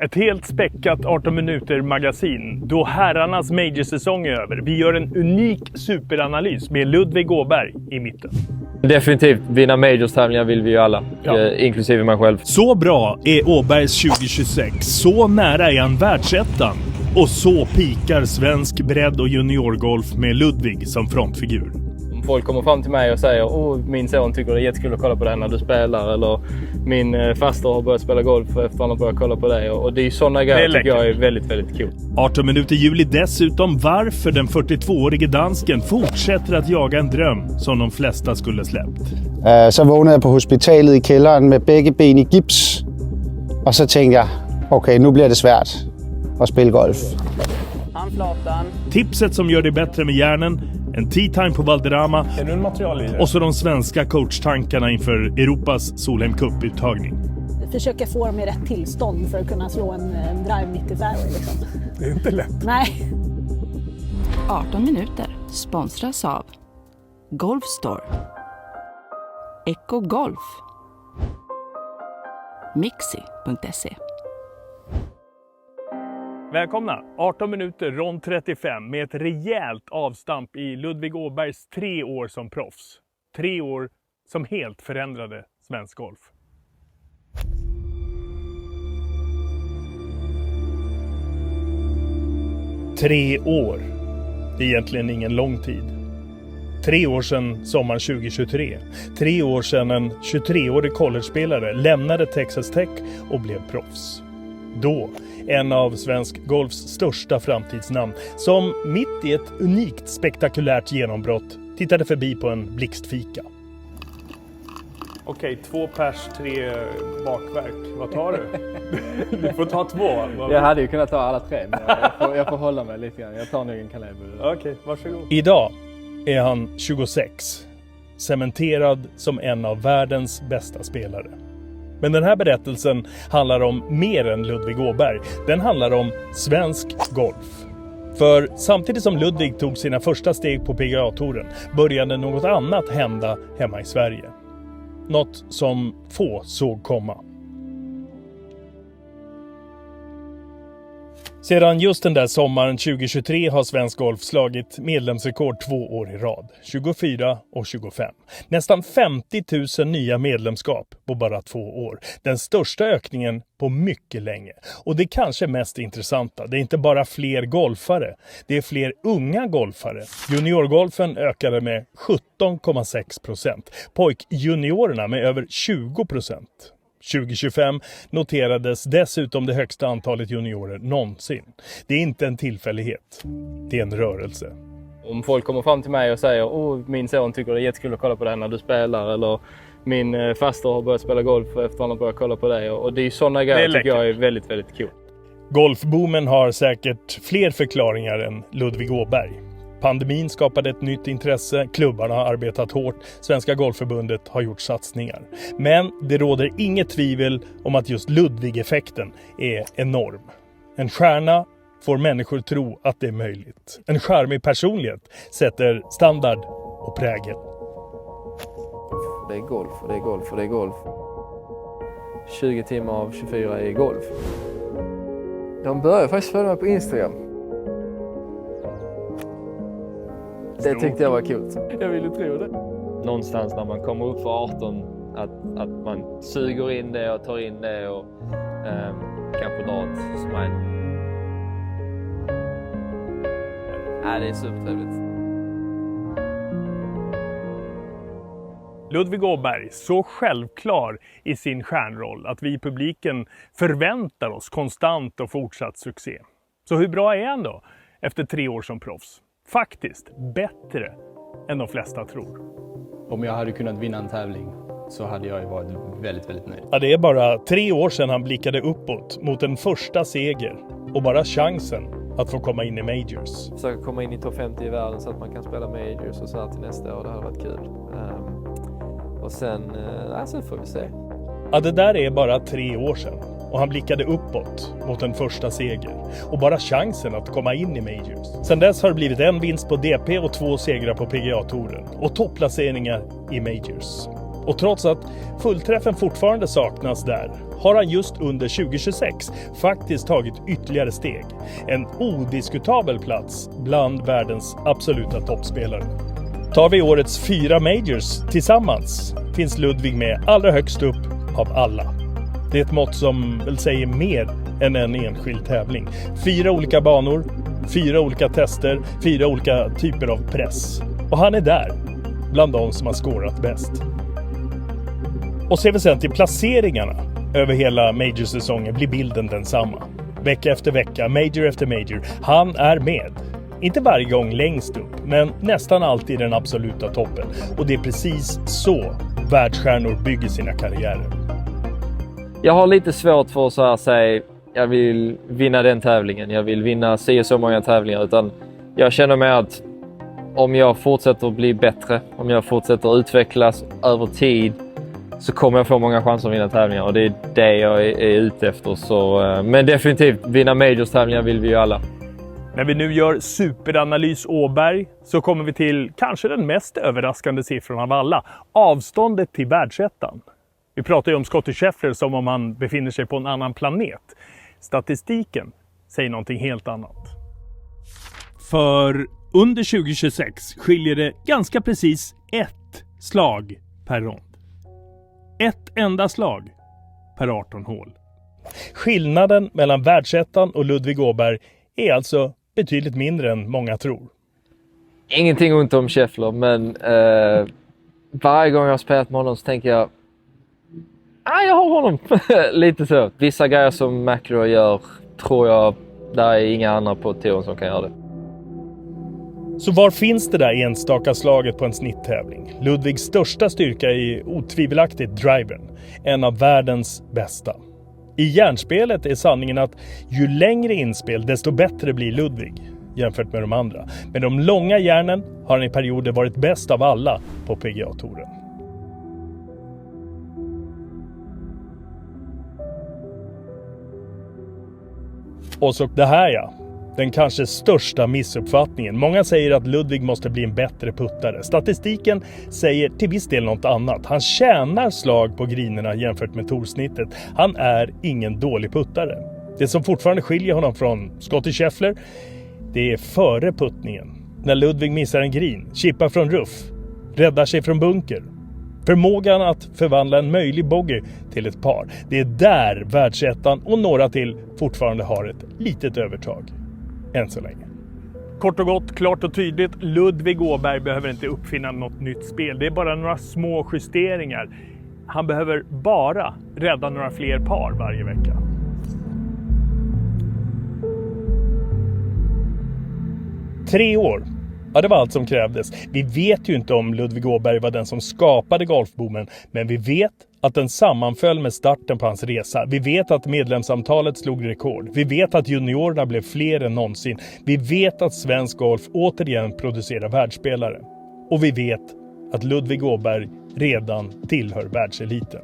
Ett helt späckat 18 minuter magasin då herrarnas major-säsong är över. Vi gör en unik superanalys med Ludvig Åberg i mitten. Definitivt, vinna majors-tävlingar vill vi ju alla, inklusive mig själv. Så bra är Åbergs 2026, så nära är han världsettan. Och så pikar svensk bredd- och juniorgolf med Ludvig som frontfigur. Folk kommer fram till mig och säger min son tycker det är jättekul att kolla på det när du spelar, eller min faster har börjat spela golf efter att han har börjat kolla på det, och det är ju sådana grejer tycker jag är väldigt, väldigt kul. 18 minuter juli dessutom varför den 42-årige dansken fortsätter att jaga en dröm som de flesta skulle släppt. Så vågnade jag på hospitalet i källaren med bägge ben i gips, och så tänkte jag, okej, nu blir det svårt att spela golf. Handflatan. Tipset som gör det bättre med hjärnen, en tea time på Valderrama och så de svenska coachtankarna inför Europas Solheim Cup-uttagning. Försöka få dem i rätt tillstånd för att kunna slå en drive mitt i fairway liksom. Det är inte lätt. Nej. 18 minuter sponsras av Golf Store, Echo Golf, Mixi.se. Välkomna! 18 minuter, rond 35 med ett rejält avstamp i Ludvig Åbergs 3 år som proffs. 3 år som helt förändrade svensk golf. Tre år. Det är egentligen ingen lång tid. 3 år sedan sommaren 2023. 3 år sedan en 23-årig college-spelare lämnade Texas Tech och blev proffs. Då en av svensk golfs största framtidsnamn som mitt i ett unikt spektakulärt genombrott tittade förbi på en blixtfika. Okej, 2 pers, 3 bakverk. Vad tar du? Du får ta 2. Jag hade ju kunnat ta alla 3, men jag får hålla mig lite grann. Jag tar nog en Caleb. Okej, varsågod. Idag är han 26. Cementerad som en av världens bästa spelare. Men den här berättelsen handlar om mer än Ludvig Åberg. Den handlar om svensk golf. För samtidigt som Ludvig tog sina första steg på PGA-touren började något annat hända hemma i Sverige. Något som få såg komma. Sedan just den där sommaren 2023 har svensk golf slagit medlemsrekord 2 år i rad. 24 och 25. Nästan 50 000 nya medlemskap på bara 2 år. Den största ökningen på mycket länge. Och det kanske mest intressanta, det är inte bara fler golfare. Det är fler unga golfare. Juniorgolfen ökade med 17,6%. Pojkjuniorerna med över 20%. 2025 noterades dessutom det högsta antalet juniorer någonsin. Det är inte en tillfällighet, det är en rörelse. Om folk kommer fram till mig och säger min son tycker det är jättekul att kolla på det när du spelar, eller min faster har börjat spela golf efter att han har börjat kolla på det, och det är sådana grejer tycker jag är väldigt, väldigt kul. Golfboomen har säkert fler förklaringar än Ludvig Åberg. Pandemin skapade ett nytt intresse, klubbarna har arbetat hårt, Svenska Golfförbundet har gjort satsningar. Men det råder inget tvivel om att just Ludvig-effekten är enorm. En stjärna får människor tro att det är möjligt. En charmig personlighet sätter standard och prägel. Det är golf och det är golf och det är golf. 20 timmar av 24 är golf. De började faktiskt följa mig på Instagram. Det tyckte jag var kul. Jag ville tro det. Någonstans när man kommer upp för 18 att man suger in det och tar in det och kanske drar ett smile. Det är supertrevligt. Ludvig Åberg, så självklar i sin stjärnroll att vi i publiken förväntar oss konstant och fortsatt succé. Så hur bra är han då efter 3 år som proffs? Faktiskt bättre än de flesta tror. Om jag hade kunnat vinna en tävling så hade jag varit väldigt, väldigt nöjd. Ja, det är bara 3 år sedan han blickade uppåt mot en första seger och bara chansen att få komma in i majors. Försöka komma in i topp 50 i världen så att man kan spela majors och så här till nästa år. Det hade varit kul. Och sen får vi se. Ja, det där är bara 3 år sedan. Och han blickade uppåt mot en första seger. Och bara chansen att komma in i majors. Sen dess har det blivit 1 vinst på DP och 2 segrar på PGA-touren. Och topplaceringar i majors. Och trots att fullträffen fortfarande saknas där har han just under 2026 faktiskt tagit ytterligare steg. En odiskutabel plats bland världens absoluta toppspelare. Tar vi årets 4 majors tillsammans finns Ludvig med allra högst upp av alla. Det är ett mått som väl säger mer än en enskild tävling. 4 olika banor, 4 olika tester, 4 olika typer av press. Och han är där, bland de som har skårat bäst. Och ser vi sen till placeringarna över hela major-säsongen blir bilden densamma. Vecka efter vecka, major efter major. Han är med. Inte varje gång längst upp, men nästan alltid den absoluta toppen. Och det är precis så världsstjärnor bygger sina karriärer. Jag har lite svårt för att så här säga jag vill vinna den tävlingen, jag vill vinna så många tävlingar, utan jag känner mig att om jag fortsätter att bli bättre, om jag fortsätter att utvecklas över tid, så kommer jag få många chanser att vinna tävlingar, och det är det jag är ute efter. Så, men definitivt, vinna majors-tävlingar vill vi ju alla. När vi nu gör superanalys Åberg så kommer vi till kanske den mest överraskande siffran av alla. Avståndet till världsettan. Vi pratar ju om Scottie Scheffler som om han befinner sig på en annan planet. Statistiken säger någonting helt annat. För under 2026 skiljer det ganska precis 1 slag per rond. 1 enda slag per 18 hål. Skillnaden mellan världsettan och Ludvig Åberg är alltså betydligt mindre än många tror. Ingenting ont om Scheffler, men varje gång jag har spelat med honom så tänker jag jag har honom. Lite så. Vissa grejer som McIlroy gör tror jag där är inga andra på touren som kan göra det. Så var finns det där enstaka slaget på en snitttävling? Ludvigs största styrka är otvivelaktigt drivern. En av världens bästa. I järnspelet är sanningen att ju längre inspel desto bättre blir Ludvig jämfört med de andra. Med de långa järnen har han i perioder varit bäst av alla på PGA-touren. Och så det här den kanske största missuppfattningen. Många säger att Ludvig måste bli en bättre puttare. Statistiken säger till viss del något annat. Han tjänar slag på grinerna jämfört med toursnittet. Han är ingen dålig puttare. Det som fortfarande skiljer honom från Scottie Scheffler, det är före puttningen. När Ludvig missar en green, chippar från ruff, räddar sig från bunker. Förmågan att förvandla en möjlig bogey till ett par. Det är där världsettan och några till fortfarande har ett litet övertag. Än så länge. Kort och gott, klart och tydligt. Ludvig Åberg behöver inte uppfinna något nytt spel. Det är bara några små justeringar. Han behöver bara rädda några fler par varje vecka. Tre år. Ja, det var allt som krävdes. Vi vet ju inte om Ludvig Åberg var den som skapade golfboomen, men vi vet att den sammanföll med starten på hans resa. Vi vet att medlemsantalet slog rekord. Vi vet att juniorerna blev fler än någonsin. Vi vet att svensk golf återigen producerar världsspelare. Och vi vet att Ludvig Åberg redan tillhör världseliten.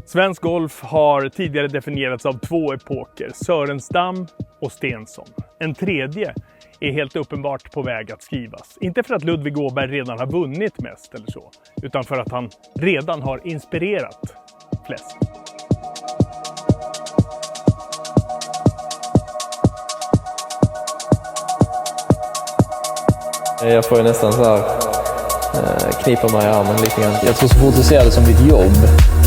Svensk golf har tidigare definierats av 2 epoker, Sörenstam och Stensson. En tredje är helt uppenbart på väg att skrivas. Inte för att Ludvig Åberg redan har vunnit mest eller så, utan för att han redan har inspirerat flest. Jag får ju nästan så här knipa mig i armen lite grann. Jag tror så fort du ser det som ditt jobb,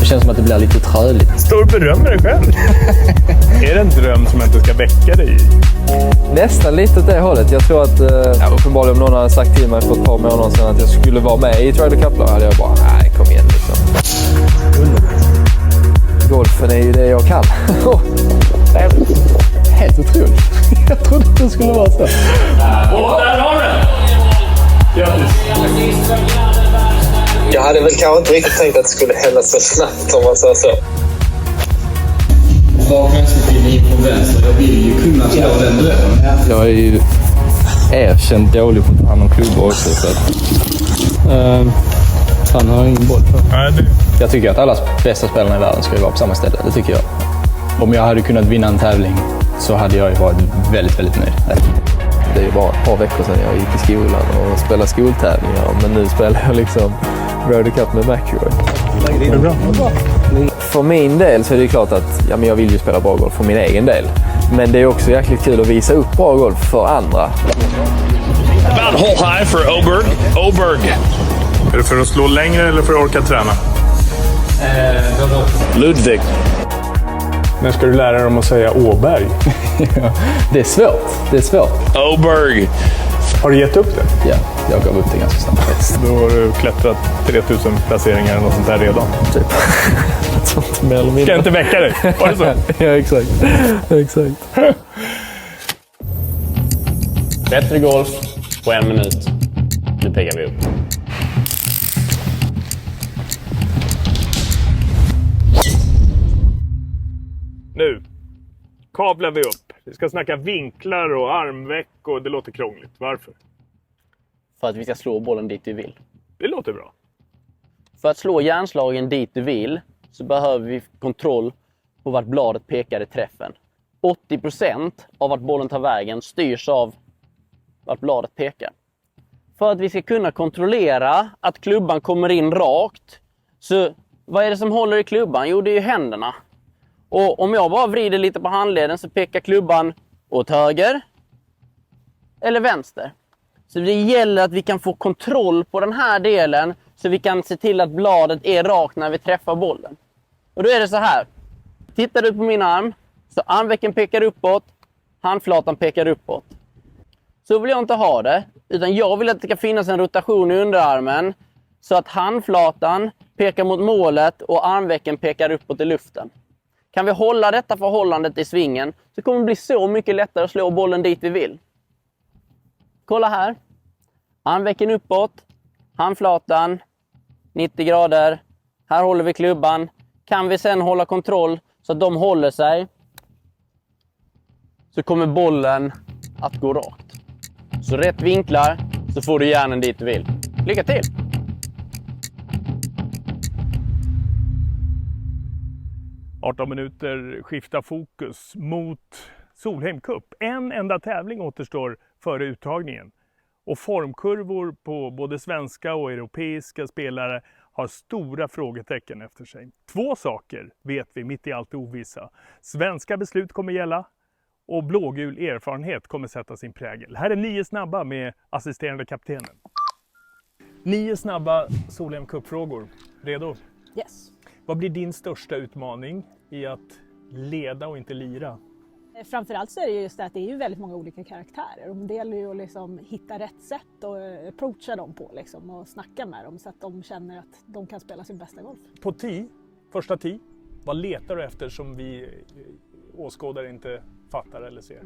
det känns som att det blir lite träligt. Står du berömmer dig själv? Är det en dröm som inte ska väcka dig i? Nästan lite åt det hållet. Jag tror att uppenbarligen om någon hade sagt till mig för ett par månader sedan att jag skulle vara med i Ryder Cup, hade jag bara, nej, kom igen liksom. Golfen är ju det jag kan. Helt otroligt. Jag trodde att det skulle vara så. Och där har du! Grattis! Jag hade väl kanske inte riktigt tänkt att det skulle hända så snabbt, om man säger så. Bak vänsterpinne in på vänster. Jag vill ju kunna slå den drömmen. Jag är ju erkänt dålig på att ta hand om klubbor också. Så att, han har ingen boll på. Jag tycker att alla bästa spelarna i världen ska vara på samma ställe. Det tycker jag. Om jag hade kunnat vinna en tävling så hade jag ju varit väldigt, väldigt nöjd. Det är ju bara ett par veckor sedan jag gick i skolan och spelade skoltävlingar. Men nu spelar jag liksom Ryder Cup med McIlroy. Det är bra. För min del så är det klart att jag vill ju spela bra golf för min egen del. Men det är också jäkligt kul att visa upp bra golf för andra. About hole high för Oberg. Oberg. Är det för att slå längre eller för att orka träna? Ludvig. När ska du lära dig om att säga Åberg? Det är svårt. Det är svårt. Oberg. Har du gett upp det? Ja, jag gav upp det ganska snabbt. Då har du klättrat 3000 placeringar eller något sånt där redan. Typ. Sånt mer eller mindre. Ska jag inte väcka dig? Var det så? Ja, exakt. Bättre golf på 1 minut. Nu pekar vi upp. Nu kavlar vi upp. Vi ska snacka vinklar och armveck och det låter krångligt. Varför? För att vi ska slå bollen dit vi vill. Det låter bra. För att slå järnslagen dit du vill så behöver vi kontroll på vart bladet pekar i träffen. 80% av vart bollen tar vägen styrs av vart bladet pekar. För att vi ska kunna kontrollera att klubban kommer in rakt, så vad är det som håller i klubban? Jo, det är ju händerna. Och om jag bara vrider lite på handleden så pekar klubban åt höger eller vänster. Så det gäller att vi kan få kontroll på den här delen så vi kan se till att bladet är rakt när vi träffar bollen. Och då är det så här. Tittar du på min arm så armvecken pekar uppåt, handflatan pekar uppåt. Så vill jag inte ha det, utan jag vill att det ska finnas en rotation i underarmen så att handflatan pekar mot målet och armvecken pekar uppåt i luften. Kan vi hålla detta förhållandet i svingen så kommer det bli så mycket lättare att slå bollen dit vi vill. Kolla här. Armvecken uppåt, handflatan, 90 grader. Här håller vi klubban. Kan vi sen hålla kontroll så att de håller sig, så kommer bollen att gå rakt. Så rätt vinklar så får du järnen dit du vill. Lycka till! minuter skifta fokus mot Solheim Cup. En enda tävling återstår före uttagningen. Och formkurvor på både svenska och europeiska spelare har stora frågetecken efter sig. 2 saker vet vi mitt i allt det ovissa. Svenska beslut kommer gälla och blågul erfarenhet kommer sätta sin prägel. Här är 9 snabba med assisterande kaptenen. 9 snabba Solheim Cup-frågor. Redo? Yes. Vad blir din största utmaning i att leda och inte lira? Framförallt så är det just det att det är ju väldigt många olika karaktärer. Och det gäller ju att liksom hitta rätt sätt och approacha dem på liksom, och snacka med dem så att de känner att de kan spela sin bästa golf. På första tee, vad letar du efter som vi åskådare inte fattar eller ser?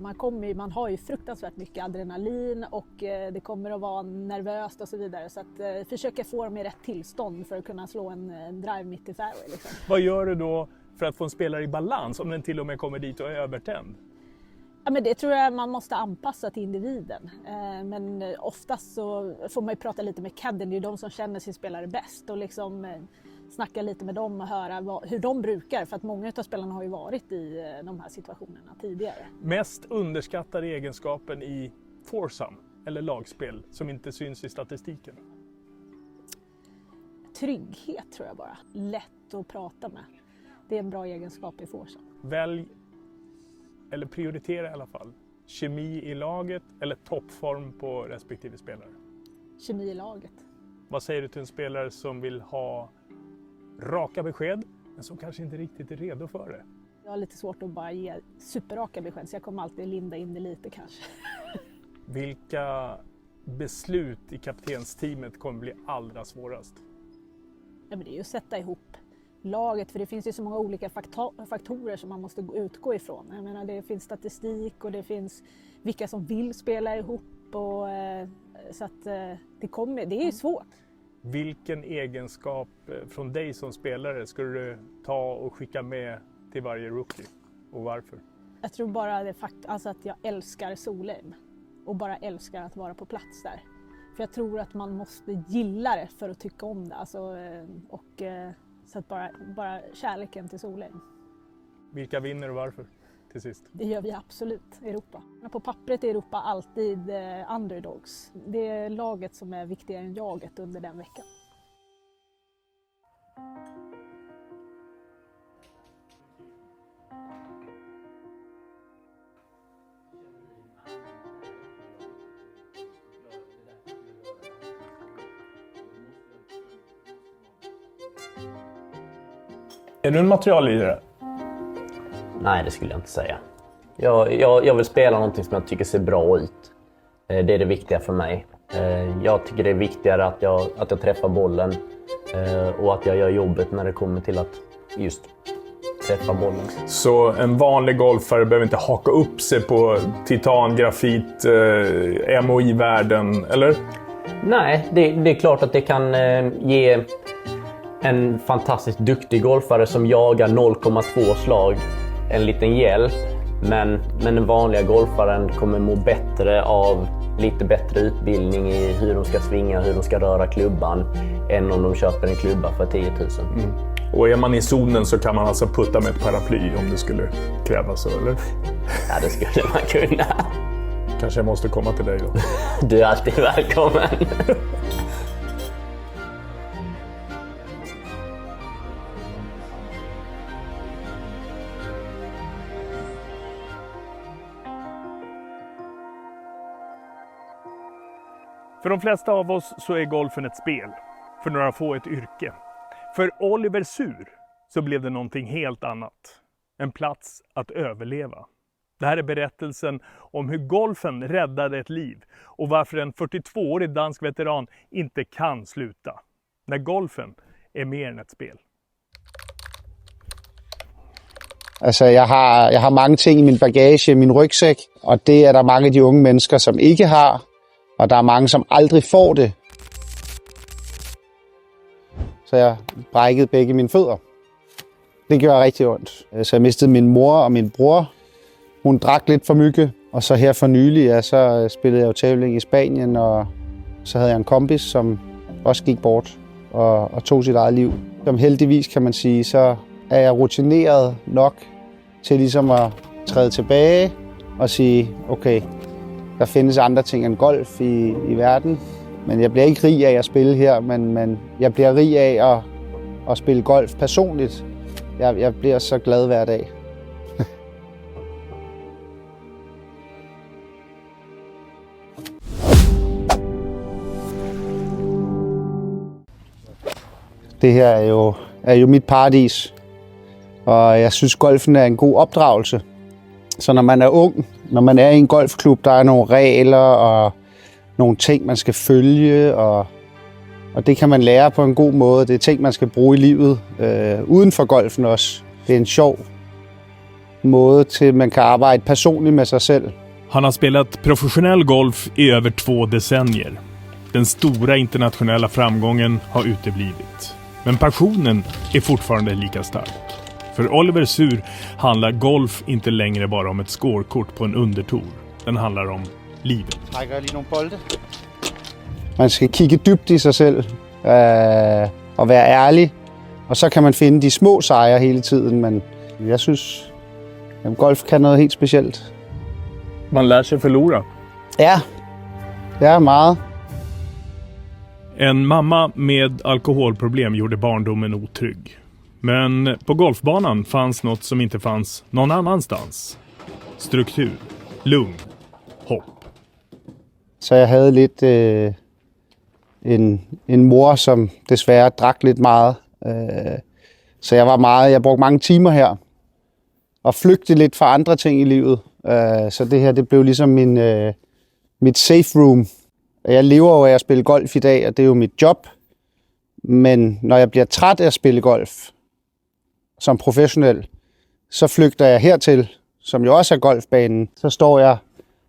Man har ju fruktansvärt mycket adrenalin och det kommer att vara nervöst och så vidare. Så att försöka få dem i rätt tillstånd för att kunna slå en drive mitt i fairway. Liksom. Vad gör du då för att få en spelare i balans om den till och med kommer dit och är övertänd? Ja, men det tror jag man måste anpassa till individen. Men oftast så får man ju prata lite med cadden, det är de som känner sin spelare bäst. Och liksom snacka lite med dem och höra hur de brukar. För att många av spelarna har ju varit i de här situationerna tidigare. Mest underskattade egenskapen i foursome eller lagspel som inte syns i statistiken? Trygghet tror jag bara. Lätt att prata med. Det är en bra egenskap i foursome. Välj, eller prioritera i alla fall, kemi i laget eller toppform på respektive spelare. Kemi i laget. Vad säger du till en spelare som vill ha raka besked men som kanske inte riktigt är redo för det? Jag har lite svårt att bara ge superraka besked så jag kommer alltid linda in det lite kanske. Vilka beslut i kaptensteamet kommer bli allra svårast? Ja, men det är ju att sätta ihop laget, för det finns ju så många olika faktorer som man måste utgå ifrån. Jag menar, det finns statistik och det finns vilka som vill spela ihop och så att det är ju svårt. Vilken egenskap från dig som spelare skulle du ta och skicka med till varje rookie och varför? Jag tror bara det alltså att jag älskar Solheim och bara älskar att vara på plats där. För jag tror att man måste gilla det för att tycka om det. Alltså, så att bara kärleken till Solheim. Vilka vinner och varför till sist? Det gör vi absolut, Europa. På pappret är Europa alltid underdogs. Det är laget som är viktigare än jaget under den veckan. Är du en materiallirare? Nej, det skulle jag inte säga. Jag vill spela någonting som jag tycker ser bra ut. Det är det viktiga för mig. Jag tycker det är viktigare att jag träffar bollen och att jag gör jobbet när det kommer till att just träffa bollen. Så en vanlig golfare behöver inte haka upp sig på titan, grafit, MOI-värden, eller? Nej, det är klart att det kan ge en fantastiskt duktig golfare som jagar 0,2 slag en liten hjälp. Men den vanliga golfaren kommer må bättre av lite bättre utbildning i hur de ska svinga, hur de ska röra klubban, än om de köper en klubba för 10 000. Mm. Och är man i zonen så kan man alltså putta med ett paraply om det skulle krävas så, eller? Ja, det skulle man kunna. Kanske jag måste komma till dig då. Du är alltid välkommen. För de flesta av oss så är golfen ett spel. För några få ett yrke. För Oliver Sur så blev det någonting helt annat. En plats att överleva. Det här är berättelsen om hur golfen räddade ett liv och varför en 42-årig dansk veteran inte kan sluta. När golfen är mer än ett spel. Altså, jeg har mange ting i min bagage, i min rygsæk, og det er der mange af de unge mennesker, som ikke har, og der er mange, som aldrig får det. Så jeg brækkede begge mine fødder. Det gjorde rigtig ondt. Så jeg mistede min mor og min bror. Hun drak lidt for mycket, og så her for nylig, ja, så spillede jeg jo tævling i Spanien, og så havde jeg en kompis, som også gik bort og tog sit eget liv. Som heldigvis, kan man sige, så er jeg rutineret nok til ligesom at træde tilbage og sige, okay, der findes andre ting end golf i verden, men jeg bliver ikke rig af at spille her, men jeg bliver rig af at spille golf personligt. Jeg bliver så glad hver dag. Det her er jo mit paradis, og jeg synes, golfen er en god opdragelse. Så når man er ung, når man er i en golfklub, der er nogle regler og nogle ting, man skal følge, og det kan man lære på en god måde. Det er ting, man skal bruge i livet, uden for golfen også. Det er en sjov måde til, man kan arbejde personligt med sig selv. Han har spelat professionell golf i över 2 decennier. Den stora internationella framgången har uteblivit. Men passionen är fortfarande lika stark. För Oliver Sur handlar golf inte längre bara om ett scorekort på en undertour. Den handlar om livet. Trækker lige nogle bolde. Man skal kigge dybt i sig selv og være ærlig. Og så kan man finde de små sejre hele tiden. Men jeg synes, at golf kan noget helt specielt. Man lär sig förlora. Ja, meget. En mamma med alkoholproblem gjorde barndomen otrygg. Men på golfbanan fanns något som inte fanns någon annanstans. Struktur, lugn, hopp. Så jeg havde lidt en mor, som desværre drak lidt meget. Så jeg brugte mange timer her og flygtede lidt fra andre ting i livet. Så det her, det blev ligesom mit safe room. Jeg lever jo af at spille golf i dag, og det er jo mit job. Men når jeg bliver træt af at spille golf som professionel, så flygter jeg hertil, som jo også er golfbanen. Så står jeg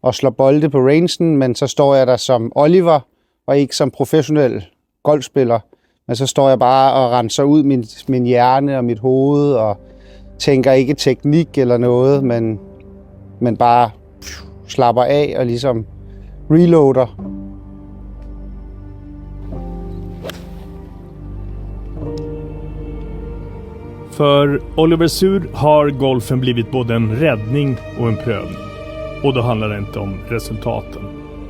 og slår bolde på rangen, men så står jeg der som Oliver, og ikke som professionel golfspiller. Men så står jeg bare og renser ud min hjerne og mit hoved, og tænker ikke teknik eller noget, men bare slapper af og ligesom reloader. För Oliver Sur har golfen blivit både en räddning och en prövning. Och då handlar det inte om resultaten.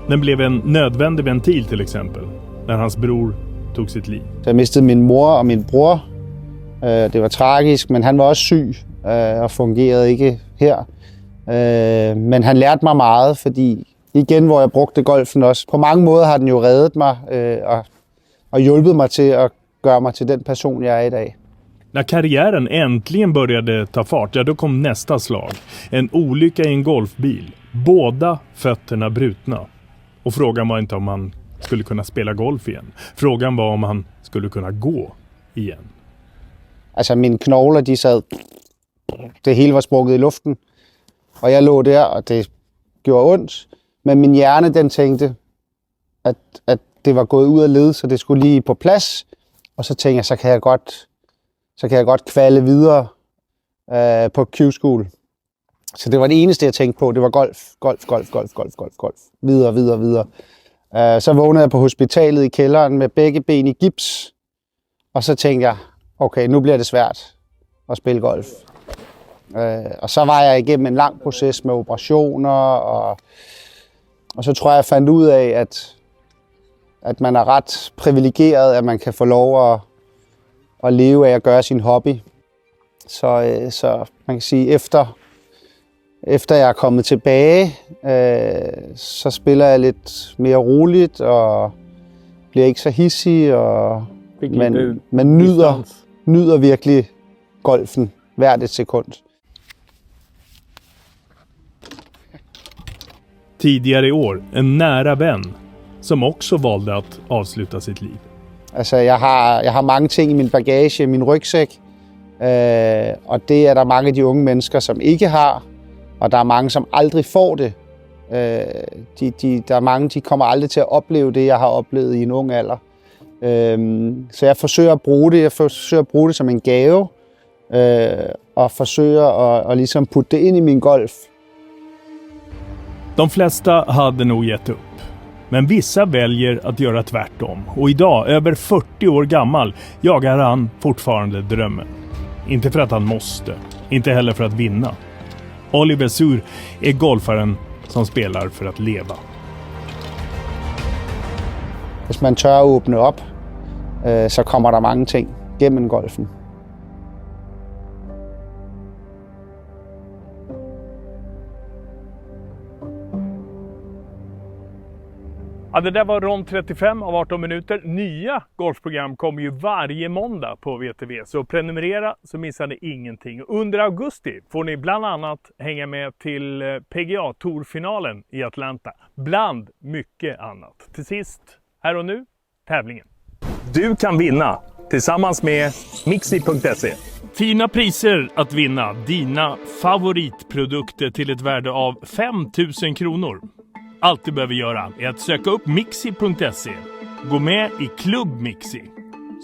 Den blev en nödvändig ventil till exempel, när hans bror tog sitt liv. Så jeg mistede min mor og min bror. Det var tragisk, men han var også syg og fungerede ikke her. Men han lærte mig meget, fordi igen, hvor jeg brugte golfen også. På mange måder har den jo reddet mig og hjulpet mig til at gøre mig til den person, jeg er i dag. När karriären äntligen började ta fart, då kom nästa slag. En olycka i en golfbil. Båda fötterna brutna. Och frågan var inte om han skulle kunna spela golf igen. Frågan var om han skulle kunna gå igen. Altså mine knogler, de sad, det hele var sprukket i luften, og jeg lå der, og det gjorde ondt. Men min hjerne, den tænkte, at det var gået ud af led, så det skulle lige på plads. Og så tænkte jeg, så kan jeg godt kvalde videre på Q-school. Så det var det eneste, jeg tænkte på. Det var golf. Videre. Så vågnede jeg på hospitalet i kælderen med begge ben i gips. Og så tænkte jeg, okay, nu bliver det svært at spille golf. Og så var jeg igennem en lang proces med operationer, og så tror jeg fandt ud af, at man er ret privilegeret, at man kan få lov at leve af at gøre sin hobby. Så man kan sige, efter jeg er kommet tilbage, så spiller jeg lidt mere roligt og bliver ikke så hissig, men nyder virkelig golfen hvert et sekund. Tidigare i år, en nära vän som också valde att avsluta sitt liv. Altså, jeg har mange ting i min bagage, min rygsæk, og det er der mange af de unge mennesker, som ikke har, og der er mange, som aldrig får det. Der er mange, de kommer aldrig til at opleve det, jeg har oplevet i en ung alder. Så jeg forsøger at bruge det. Jeg forsøger at bruge det som en gave, og forsøger at ligesom putte det ind i min golf. De flesta hade nog gett upp. Men vissa väljer att göra tvärtom. Och idag, över 40 år gammal, jagar han fortfarande drömmen. Inte för att han måste, inte heller för att vinna. Oliver Suhr är golfaren som spelar för att leva. Hvis man tør at åbne op, så kommer der mange ting gennem golfen. Ja, det där var rond 35 av 18 minuter. Nya golfprogram kommer ju varje måndag på VTV. Så prenumerera så missar ni ingenting. Under augusti får ni bland annat hänga med till PGA Tour-finalen i Atlanta. Bland mycket annat. Till sist, här och nu, tävlingen. Du kan vinna tillsammans med Mixi.se. Fina priser att vinna. Dina favoritprodukter till ett värde av 5 000 kronor. Allt du behöver göra är att söka upp Mixi.se. Gå med i Klubb Mixi.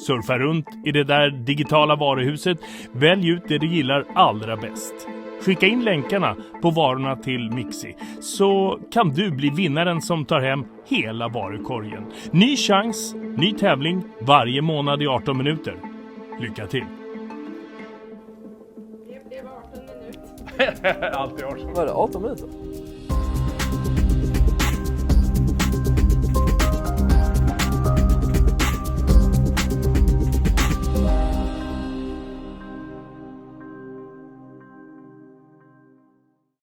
Surfa runt i det där digitala varuhuset. Välj ut det du gillar allra bäst. Skicka in länkarna på varorna till Mixi. Så kan du bli vinnaren som tar hem hela varukorgen. Ny chans, ny tävling varje månad i 18 minuter. Lycka till! Det var 18 minuter. Alltid 18. Var det 18 minuter?